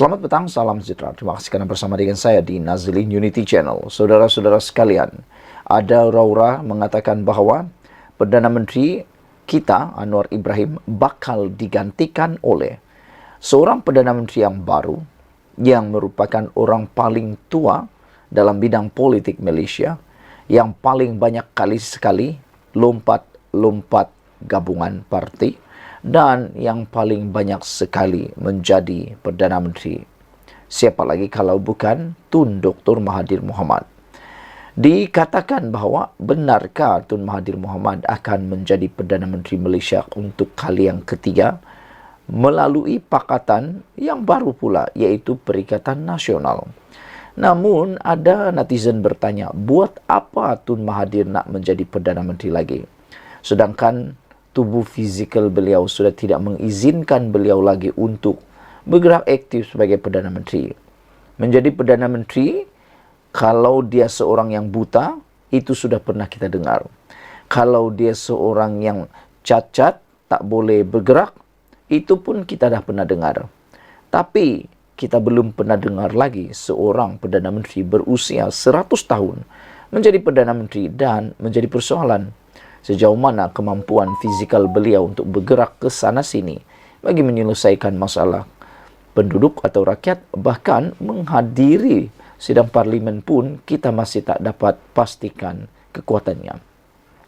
Selamat petang, salam sejahtera. Terima kasih karena bersama dengan saya di Nazilin Unity Channel. Saudara-saudara sekalian, ada aura mengatakan bahwa Perdana Menteri kita, Anwar Ibrahim, bakal digantikan oleh seorang Perdana Menteri yang baru, yang merupakan orang paling tua dalam bidang politik Malaysia, yang paling banyak kali sekali lompat-lompat gabungan parti, dan yang paling banyak sekali menjadi Perdana Menteri. Siapa lagi kalau bukan Tun Dr. Mahathir Mohamad. Dikatakan bahawa benarkah Tun Mahathir Mohamad akan menjadi Perdana Menteri Malaysia untuk kali yang ketiga melalui pakatan yang baru pula, iaitu Perikatan Nasional. Namun ada netizen bertanya, buat apa Tun Mahathir nak menjadi Perdana Menteri lagi? Sedangkan tubuh fizikal beliau sudah tidak mengizinkan beliau lagi untuk bergerak aktif sebagai Perdana Menteri. Menjadi Perdana Menteri, kalau dia seorang yang buta, itu sudah pernah kita dengar. Kalau dia seorang yang cacat, tak boleh bergerak, itu pun kita dah pernah dengar. Tapi kita belum pernah dengar lagi seorang Perdana Menteri berusia 100 tahun menjadi Perdana Menteri, dan menjadi persoalan sejauh mana kemampuan fizikal beliau untuk bergerak ke sana sini bagi menyelesaikan masalah penduduk atau rakyat, bahkan menghadiri sidang parlimen pun kita masih tak dapat pastikan kekuatannya.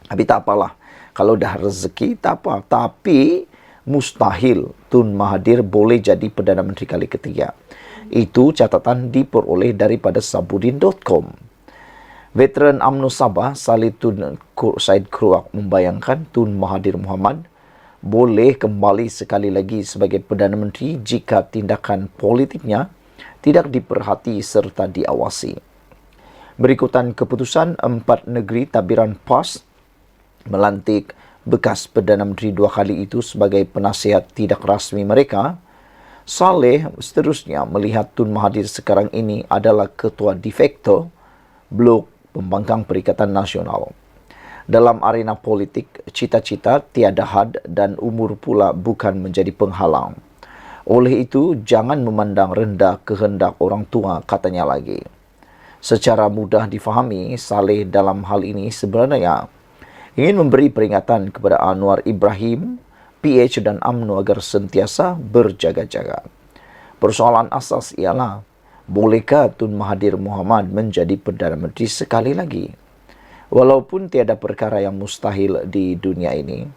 Tapi tak apalah, kalau dah rezeki tak apa. Tapi mustahil Tun Mahathir boleh jadi Perdana Menteri kali ketiga. Itu catatan diperoleh daripada Sabudin.com. Veteran UMNO Sabah Salih Tun Said Kruak membayangkan Tun Mahathir Mohamad boleh kembali sekali lagi sebagai Perdana Menteri jika tindakan politiknya tidak diperhati serta diawasi. Berikutan keputusan 4 negeri tabiran PAS melantik bekas Perdana Menteri 2 kali itu sebagai penasihat tidak rasmi mereka. Saleh seterusnya melihat Tun Mahathir sekarang ini adalah ketua de facto Blok Pembangkang Perikatan Nasional. Dalam arena politik, cita-cita tiada had dan umur pula bukan menjadi penghalang. Oleh itu, jangan memandang rendah kehendak orang tua, katanya lagi. Secara mudah difahami, Saleh dalam hal ini sebenarnya ingin memberi peringatan kepada Anwar Ibrahim, PH dan UMNO agar sentiasa berjaga-jaga. Persoalan asas ialah, bolehkah Tun Mahathir Mohamad menjadi Perdana Menteri sekali lagi? Walaupun tiada perkara yang mustahil di dunia ini,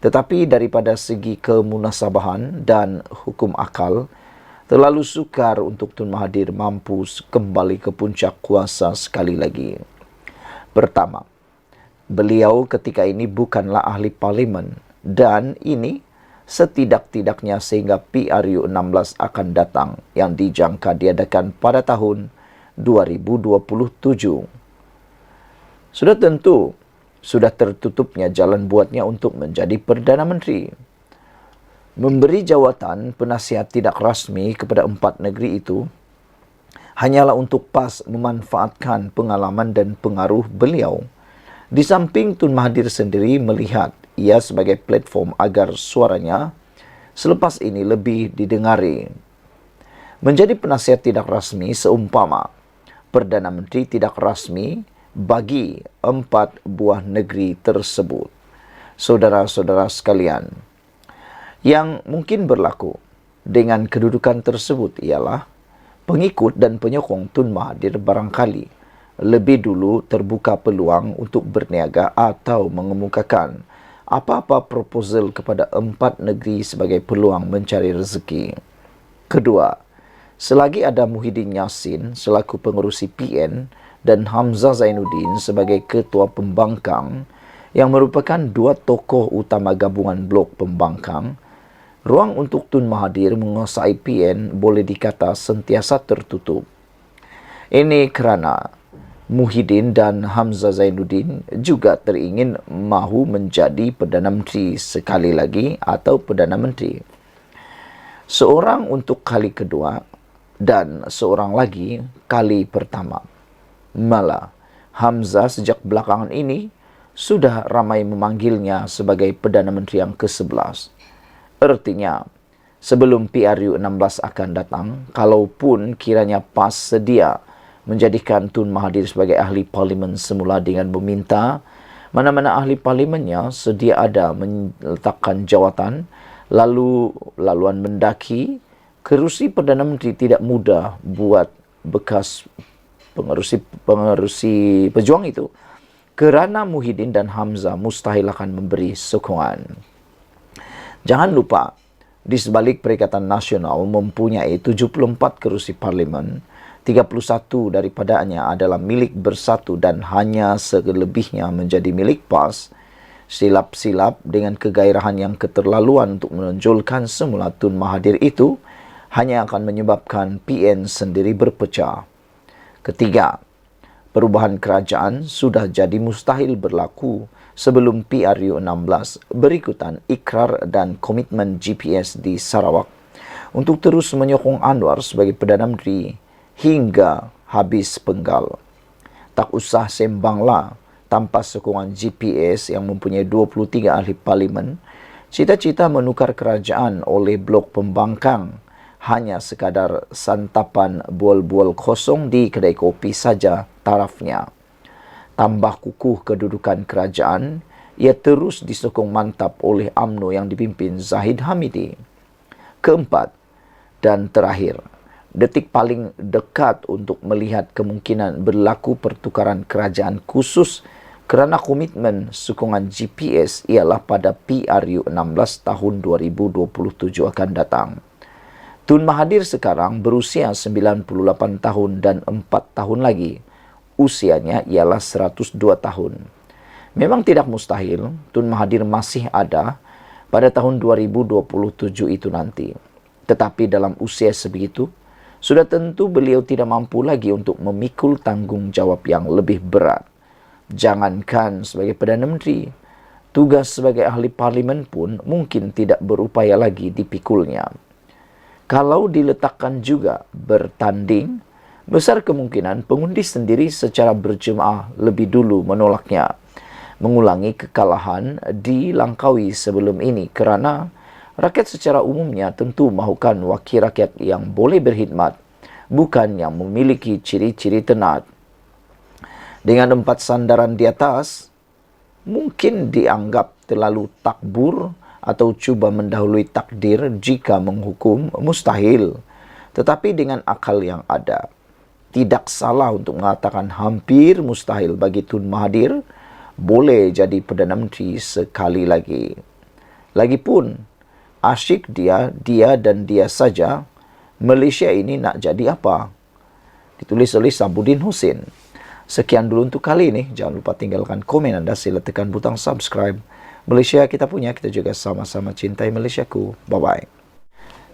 tetapi daripada segi kemunasabahan dan hukum akal, terlalu sukar untuk Tun Mahathir mampu kembali ke puncak kuasa sekali lagi. Pertama, beliau ketika ini bukanlah ahli parlimen, dan ini setidak-tidaknya sehingga PRU16 akan datang yang dijangka diadakan pada tahun 2027. Sudah tentu, sudah tertutupnya jalan buatnya untuk menjadi Perdana Menteri. Memberi jawatan penasihat tidak rasmi kepada 4 negeri itu hanyalah untuk PAS memanfaatkan pengalaman dan pengaruh beliau. Di samping Tun Mahathir sendiri melihat ia sebagai platform agar suaranya selepas ini lebih didengari. Menjadi penasihat tidak rasmi seumpama Perdana Menteri tidak rasmi bagi 4 buah negeri tersebut. Saudara-saudara sekalian, yang mungkin berlaku dengan kedudukan tersebut ialah pengikut dan penyokong Tun Mahathir barangkali lebih dulu terbuka peluang untuk berniaga atau mengemukakan apa-apa proposal kepada 4 negeri sebagai peluang mencari rezeki. Kedua, selagi ada Muhyiddin Yassin selaku pengerusi PN dan Hamzah Zainuddin sebagai ketua pembangkang yang merupakan 2 tokoh utama gabungan Blok Pembangkang, ruang untuk Tun Mahathir menguasai PN boleh dikata sentiasa tertutup. Ini kerana Muhyiddin dan Hamzah Zainuddin juga teringin mahu menjadi Perdana Menteri sekali lagi atau Perdana Menteri. Seorang untuk kali kedua dan seorang lagi kali pertama. Malah, Hamzah sejak belakangan ini sudah ramai memanggilnya sebagai Perdana Menteri yang ke-11. Artinya, sebelum PRU 16 akan datang, kalaupun kiranya PAS sedia menjadikan Tun Mahathir sebagai ahli parlimen semula dengan meminta mana-mana ahli parlimennya sedia ada meletakkan jawatan, laluan mendaki kerusi Perdana Menteri tidak mudah buat bekas pengerusi pejuang itu. Kerana Muhyiddin dan Hamzah mustahil akan memberi sokongan. Jangan lupa, di sebalik Perikatan Nasional mempunyai 74 kerusi parlimen, 31 daripadanya adalah milik Bersatu dan hanya selebihnya menjadi milik PAS. Silap-silap dengan kegairahan yang keterlaluan untuk menonjolkan semula Tun Mahathir itu hanya akan menyebabkan PN sendiri berpecah. Ketiga, perubahan kerajaan sudah jadi mustahil berlaku sebelum PRU 16 berikutan ikrar dan komitmen GPS di Sarawak untuk terus menyokong Anwar sebagai Perdana Menteri hingga habis penggal. Tak usah sembanglah, tanpa sokongan GPS yang mempunyai 23 ahli parlimen, cita-cita menukar kerajaan oleh blok pembangkang hanya sekadar santapan bual-bual kosong di kedai kopi saja tarafnya. Tambah kukuh kedudukan kerajaan, ia terus disokong mantap oleh UMNO yang dipimpin Zahid Hamidi. Keempat dan terakhir, detik paling dekat untuk melihat kemungkinan berlaku pertukaran kerajaan khusus kerana komitmen sokongan GPS ialah pada PRU 16 tahun 2027 akan datang. Tun Mahathir sekarang berusia 98 tahun dan 4 tahun lagi. Usianya ialah 102 tahun. Memang tidak mustahil Tun Mahathir masih ada pada tahun 2027 itu nanti. Tetapi dalam usia sebegitu, sudah tentu beliau tidak mampu lagi untuk memikul tanggungjawab yang lebih berat. Jangankan sebagai Perdana Menteri, tugas sebagai ahli parlimen pun mungkin tidak berupaya lagi dipikulnya. Kalau diletakkan juga bertanding, besar kemungkinan pengundi sendiri secara berjemaah lebih dulu menolaknya. Mengulangi kekalahan dilangkaui sebelum ini kerana rakyat secara umumnya tentu mahukan wakil rakyat yang boleh berkhidmat, bukan yang memiliki ciri-ciri tenat. Dengan 4 sandaran di atas, mungkin dianggap terlalu takbur atau cuba mendahului takdir jika menghukum mustahil. Tetapi dengan akal yang ada, tidak salah untuk mengatakan hampir mustahil bagi Tun Mahathir boleh jadi Perdana Menteri sekali lagi. Lagipun, asyik dia dan dia saja, Malaysia ini nak jadi apa? Ditulis oleh Sabuddin Hussein. Sekian dulu untuk kali ini. Jangan lupa tinggalkan komen anda, sila tekan butang subscribe. Malaysia kita punya, kita juga sama-sama cintai Malaysiaku. Bye-bye.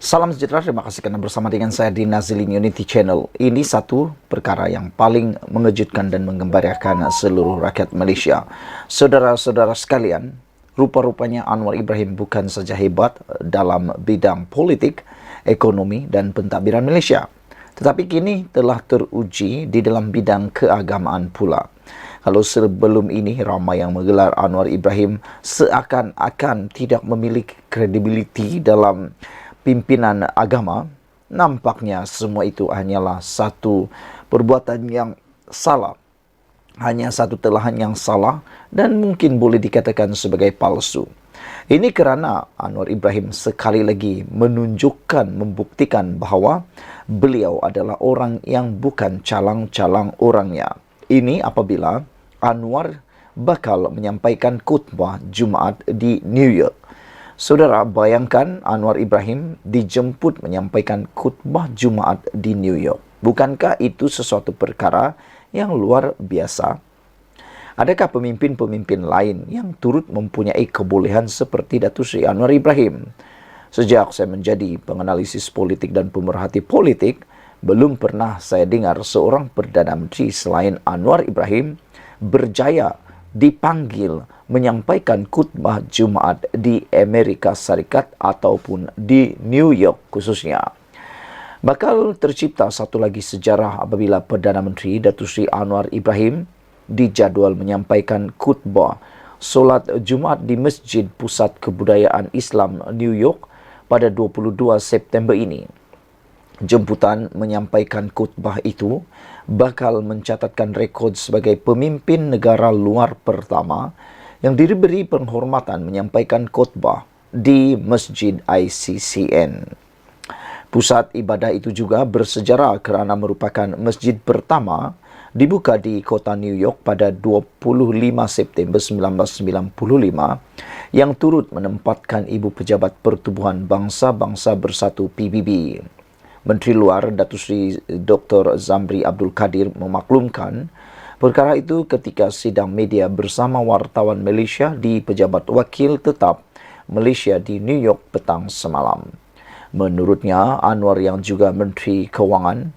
Salam sejahtera, terima kasih kerana bersama dengan saya di Nazilin Unity Channel. Ini satu perkara yang paling mengejutkan dan menggembirakan seluruh rakyat Malaysia. Saudara-saudara sekalian, rupa-rupanya Anwar Ibrahim bukan saja hebat dalam bidang politik, ekonomi dan pentadbiran Malaysia, tetapi kini telah teruji di dalam bidang keagamaan pula. Kalau sebelum ini ramai yang menggelar Anwar Ibrahim seakan-akan tidak memiliki kredibiliti dalam pimpinan agama, nampaknya semua itu hanyalah satu perbuatan yang salah, hanya satu telahan yang salah dan mungkin boleh dikatakan sebagai palsu. Ini kerana Anwar Ibrahim sekali lagi menunjukkan, membuktikan bahawa beliau adalah orang yang bukan calang-calang orangnya. Ini apabila Anwar bakal menyampaikan khutbah Jumaat di New York. Saudara, bayangkan Anwar Ibrahim dijemput menyampaikan khutbah Jumaat di New York. Bukankah itu sesuatu perkara yang luar biasa? Adakah pemimpin-pemimpin lain yang turut mempunyai kebolehan seperti Datuk Seri Anwar Ibrahim? Sejak saya menjadi penganalisis politik dan pemerhati politik, belum pernah saya dengar seorang Perdana Menteri selain Anwar Ibrahim berjaya dipanggil menyampaikan khutbah Jumaat di Amerika Syarikat ataupun di New York khususnya. Bakal tercipta satu lagi sejarah apabila Perdana Menteri Datuk Seri Anwar Ibrahim dijadual menyampaikan khutbah solat Jumaat di Masjid Pusat Kebudayaan Islam New York pada 22 September ini. Jemputan menyampaikan khutbah itu bakal mencatatkan rekod sebagai pemimpin negara luar pertama yang diberi penghormatan menyampaikan khutbah di Masjid ICCN. Pusat ibadah itu juga bersejarah kerana merupakan masjid pertama dibuka di kota New York pada 25 September 1995 yang turut menempatkan Ibu Pejabat Pertubuhan Bangsa-Bangsa Bersatu PBB. Menteri Luar Datuk Seri Dr. Zamri Abdul Kadir memaklumkan perkara itu ketika sidang media bersama wartawan Malaysia di Pejabat Wakil Tetap Malaysia di New York petang semalam. Menurutnya, Anwar yang juga Menteri Kewangan,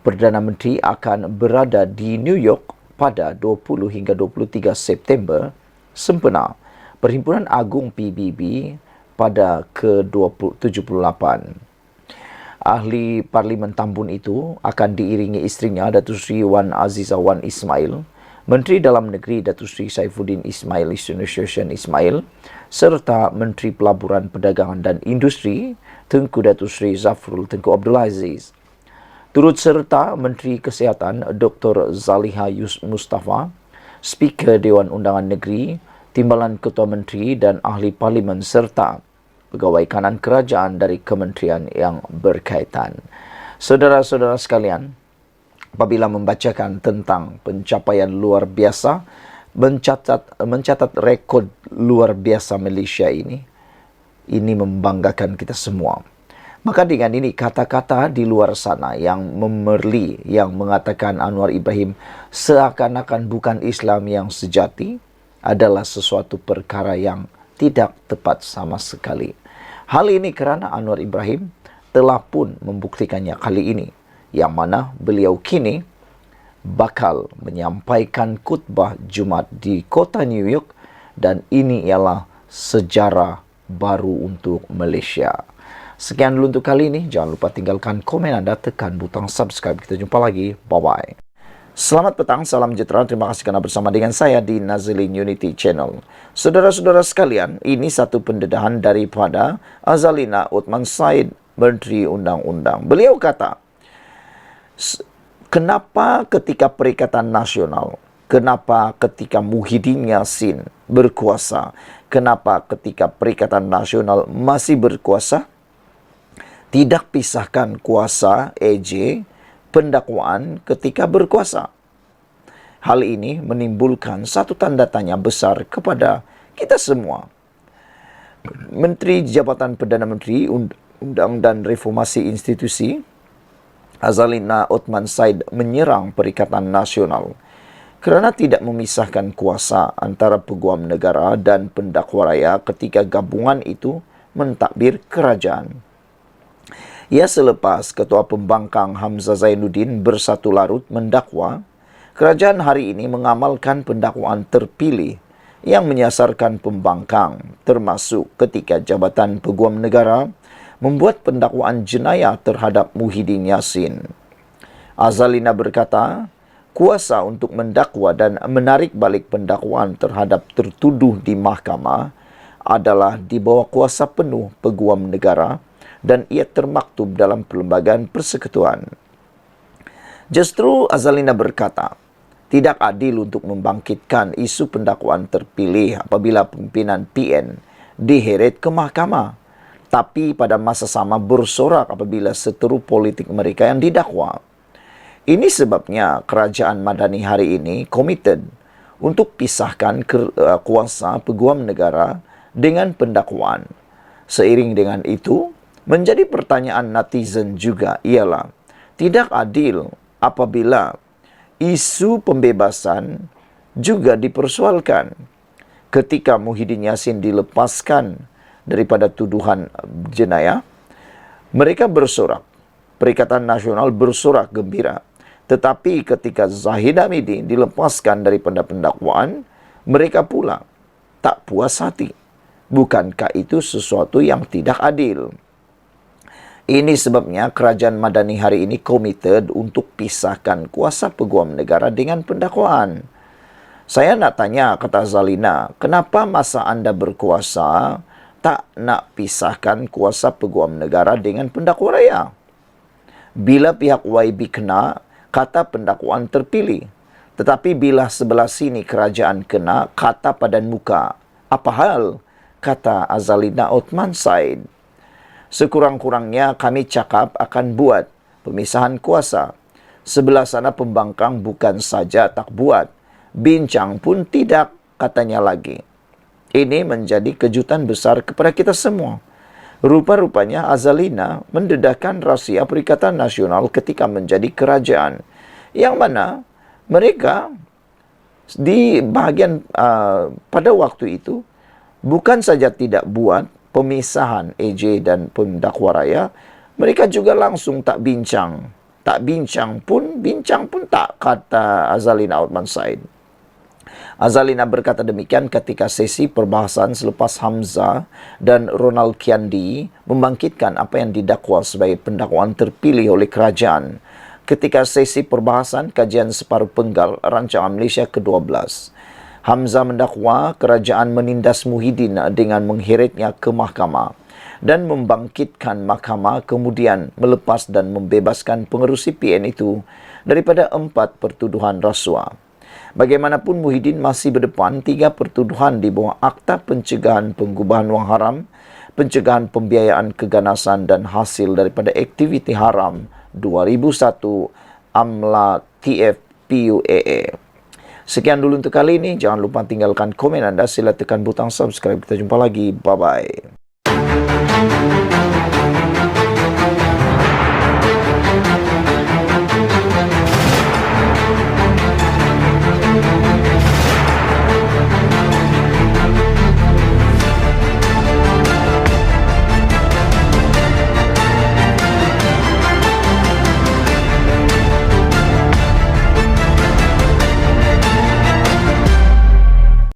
Perdana Menteri akan berada di New York pada 20 hingga 23 September sempena Perhimpunan Agung PBB pada ke-78. Ahli Parlimen Tambun itu akan diiringi isterinya Datuk Seri Wan Azizah Wan Ismail, Menteri Dalam Negeri Datuk Seri Saifuddin Ismail Ismail, serta Menteri Pelaburan Perdagangan dan Industri Tengku Datuk Seri Zafrul Tengku Abdul Aziz. Turut serta Menteri Kesihatan Dr. Zaliha Mustafa, Speaker Dewan Undangan Negeri, Timbalan Ketua Menteri dan Ahli Parlimen serta pegawai kanan kerajaan dari kementerian yang berkaitan. Saudara-saudara sekalian, apabila membacakan tentang pencapaian luar biasa, mencatat rekod luar biasa Malaysia ini membanggakan kita semua. Maka dengan ini kata-kata di luar sana yang memerli, yang mengatakan Anwar Ibrahim seakan-akan bukan Islam yang sejati adalah sesuatu perkara yang tidak tepat sama sekali. Hal ini kerana Anwar Ibrahim telah pun membuktikannya kali ini, yang mana beliau kini bakal menyampaikan khutbah Jumaat di kota New York dan ini ialah sejarah baru untuk Malaysia. Sekian dulu untuk kali ini. Jangan lupa tinggalkan komen anda, tekan butang subscribe. Kita jumpa lagi. Bye-bye. Selamat petang, salam sejahtera. Terima kasih kerana bersama dengan saya di Nazilin Unity Channel. Saudara-saudara sekalian, ini satu pendedahan daripada Azalina Othman Said, Menteri Undang-Undang. Beliau kata, kenapa ketika Perikatan Nasional, kenapa ketika Muhyiddin Yassin berkuasa, kenapa ketika Perikatan Nasional masih berkuasa, tidak pisahkan kuasa AJ pendakwaan ketika berkuasa. Hal ini menimbulkan satu tanda tanya besar kepada kita semua. Menteri Jabatan Perdana Menteri Undang dan Reformasi Institusi Azalina Othman Said menyerang Perikatan Nasional kerana tidak memisahkan kuasa antara peguam negara dan pendakwa raya ketika gabungan itu mentadbir kerajaan. Ia selepas Ketua Pembangkang Hamzah Zainuddin bersatu larut mendakwa, kerajaan hari ini mengamalkan pendakwaan terpilih yang menyasarkan pembangkang, termasuk ketika Jabatan Peguam Negara membuat pendakwaan jenayah terhadap Muhyiddin Yassin. Azalina berkata, kuasa untuk mendakwa dan menarik balik pendakwaan terhadap tertuduh di mahkamah adalah di bawah kuasa penuh Peguam Negara dan ia termaktub dalam Perlembagaan Persekutuan. Justru Azalina berkata, tidak adil untuk membangkitkan isu pendakwaan terpilih apabila pimpinan PN diheret ke mahkamah, tapi pada masa sama bersorak apabila seteru politik mereka yang didakwa. Ini sebabnya kerajaan Madani hari ini komited untuk pisahkan kuasa peguam negara dengan pendakwaan. Seiring dengan itu, menjadi pertanyaan netizen juga ialah tidak adil apabila isu pembebasan juga dipersoalkan. Ketika Muhyiddin Yassin dilepaskan daripada tuduhan jenayah, mereka bersorak. Perikatan Nasional bersorak gembira. Tetapi ketika Zahid Hamidi dilepaskan daripada pendakwaan, mereka pula tak puas hati. Bukankah itu sesuatu yang tidak adil? Ini sebabnya kerajaan Madani hari ini komited untuk pisahkan kuasa peguam negara dengan pendakwaan. Saya nak tanya, kata Zalina, kenapa masa anda berkuasa tak nak pisahkan kuasa peguam negara dengan pendakwa raya. Bila pihak YB kena, kata pendakwaan terpilih. Tetapi bila sebelah sini kerajaan kena, kata padan muka. Apa hal? Kata Azalina Othman Said. Sekurang-kurangnya kami cakap akan buat pemisahan kuasa. Sebelah sana pembangkang bukan saja tak buat, bincang pun tidak, katanya lagi. Ini menjadi kejutan besar kepada kita semua. Rupa-rupanya Azalina mendedahkan rahsia Perikatan Nasional ketika menjadi kerajaan, yang mana mereka di bahagian pada waktu itu bukan saja tidak buat pemisahan AJ dan pendakwa raya, mereka juga langsung tak bincang. Tak bincang pun tak, kata Azalina Othman Said. Azalina berkata demikian ketika sesi perbahasan selepas Hamzah dan Ronald Kiandi membangkitkan apa yang didakwa sebagai pendakwaan terpilih oleh kerajaan ketika sesi perbahasan kajian separuh penggal rancangan Malaysia ke-12. Hamzah mendakwa kerajaan menindas Muhyiddin dengan mengheretnya ke mahkamah dan membangkitkan mahkamah, kemudian melepas dan membebaskan pengerusi PN itu daripada 4 pertuduhan rasuah. Bagaimanapun Muhyiddin masih berdepan 3 pertuduhan di bawah Akta Pencegahan Pengubahan Wang Haram, Pencegahan Pembiayaan Keganasan dan Hasil daripada Aktiviti Haram 2001 AMLA TFPUAA. Sekian dulu untuk kali ini. Jangan lupa tinggalkan komen anda. Sila tekan butang subscribe. Kita jumpa lagi. Bye-bye.